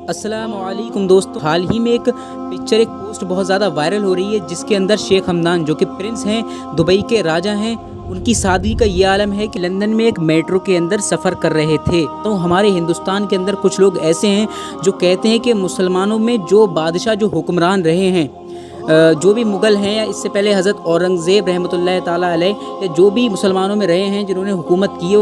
अस्सलाम वालेकुम दोस्तों, हाल ही में एक पोस्ट बहुत ज़्यादा वायरल हो रही है, जिसके अंदर शेख हमदान जो कि प्रिंस हैं, दुबई के राजा हैं, उनकी शादी का ये आलम है कि लंदन में एक मेट्रो के अंदर सफ़र कर रहे थे। तो हमारे हिंदुस्तान के अंदर कुछ लोग ऐसे हैं जो कहते हैं कि मुसलमानों में जो बादशाह जो हुक्मरान रहे हैं, जो भी मुग़ल हैं या इससे पहले हज़रत औरंगज़ेब रहमतुल्लाह ताला अलैह, या जो भी मुसलमानों में रहे हैं जिन्होंने हुकूमत की है,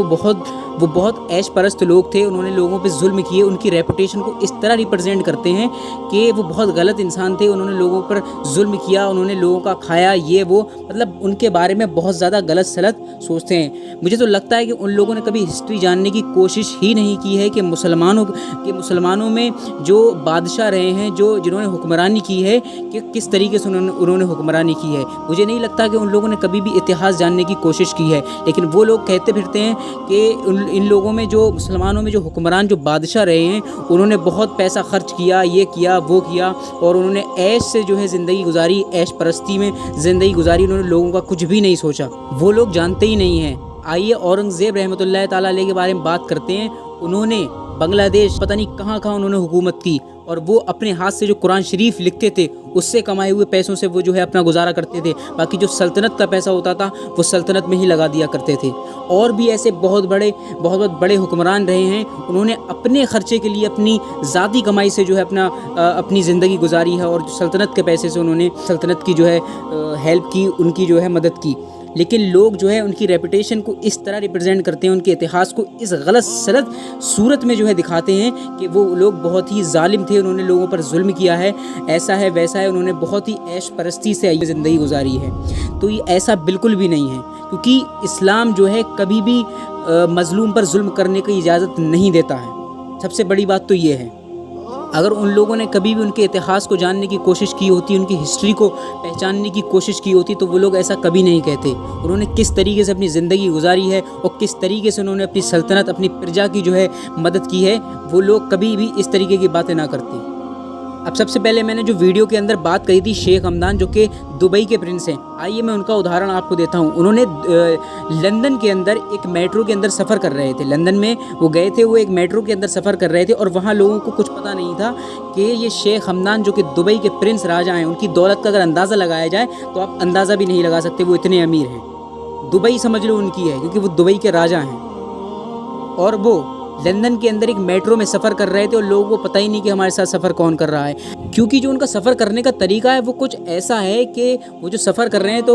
वो बहुत ऐश परस्त लोग थे। उन्होंने लोगों पे जुल्म किए, उनकी रेपुटेशन को इस तरह रिप्रेजेंट करते हैं कि वो बहुत गलत इंसान थे। उन्होंने लोगों पर जुल्म किया, उन्होंने लोगों का खाया, ये वो, मतलब उनके बारे में बहुत ज़्यादा गलत सलत सोचते हैं। मुझे तो लगता है कि उन लोगों ने कभी हिस्ट्री जानने की कोशिश ही नहीं की है कि मुसलमानों में जो बादशाह रहे हैं, जिन्होंने हुक्मरानी की है, कि किस तरीके से उन्होंने हुक्मरानी की है। मुझे नहीं लगता कि उन लोगों ने कभी भी इतिहास जानने की कोशिश की है। लेकिन वो लोग कहते फिरते हैं कि इन लोगों में, जो मुसलमानों में जो हुक्मरान जो बादशाह रहे हैं, उन्होंने बहुत पैसा खर्च किया, ये किया वो किया, और उन्होंने ऐश से जो है ज़िंदगी गुजारी, ऐश परस्ती में ज़िंदगी गुजारी। उन्होंने लोगों का कुछ भी नहीं सोचा, वो लोग जानते ही नहीं हैं। आइए औरंगज़ेब रहमतुल्लाह ताला अलैह के बारे में बात करते हैं। उन्होंने बांग्लादेश, पता नहीं कहाँ कहाँ उन्होंने हुकूमत की, और वो अपने हाथ से जो कुरान शरीफ लिखते थे, उससे कमाए हुए पैसों से वो जो है अपना गुजारा करते थे। बाकी जो सल्तनत का पैसा होता था वो सल्तनत में ही लगा दिया करते थे। और भी ऐसे बहुत बड़े हुक्मरान रहे हैं, उन्होंने अपने ख़र्चे के लिए अपनी ज़ाती कमाई से जो है अपनी ज़िंदगी गुजारी है, और सल्तनत के पैसे से उन्होंने सल्तनत की जो है हेल्प की, उनकी जो है मदद की। लेकिन लोग जो है उनकी रेपुटेशन को इस तरह रिप्रेजेंट करते हैं, उनके इतिहास को इस गलत सलत सूरत में जो है दिखाते हैं कि वो लोग बहुत ही जालिम थे, उन्होंने लोगों पर जुल्म किया है, ऐसा है वैसा है, उन्होंने बहुत ही ऐश परस्ती से ज़िंदगी गुजारी है। तो ये ऐसा बिल्कुल भी नहीं है, क्योंकि इस्लाम जो है कभी भी मज़लूम पर जुल्म करने की इजाज़त नहीं देता है। सबसे बड़ी बात तो ये है। अगर उन लोगों ने कभी भी उनके इतिहास को जानने की कोशिश की होती, उनकी हिस्ट्री को पहचानने की कोशिश की होती, तो वो लोग ऐसा कभी नहीं कहते। उन्होंने किस तरीके से अपनी ज़िंदगी गुजारी है और किस तरीके से उन्होंने अपनी सल्तनत, अपनी प्रजा की जो है मदद की है, वो लोग कभी भी इस तरीके की बातें ना करते। अब सबसे पहले मैंने जो वीडियो के अंदर बात कही थी शेख हमदान, जो कि दुबई के प्रिंस हैं, आइए मैं उनका उदाहरण आपको देता हूं। उन्होंने लंदन के अंदर एक मेट्रो के अंदर सफ़र कर रहे थे। लंदन में वो गए थे, वो एक मेट्रो के अंदर सफ़र कर रहे थे, और वहाँ लोगों को कुछ पता नहीं था कि ये शेख हमदान जो कि दुबई के प्रिंस राजा हैं, उनकी दौलत का अगर अंदाज़ा लगाया जाए तो आप अंदाज़ा भी नहीं लगा सकते, वो इतने अमीर हैं। दुबई समझ लो उनकी है, क्योंकि वो दुबई के राजा हैं। और वो लंदन के अंदर एक मेट्रो में सफ़र कर रहे थे, और लोगों को पता ही नहीं कि हमारे साथ सफ़र कौन कर रहा है, क्योंकि जो उनका सफ़र करने का तरीका है वो कुछ ऐसा है कि वो जो सफ़र कर रहे हैं तो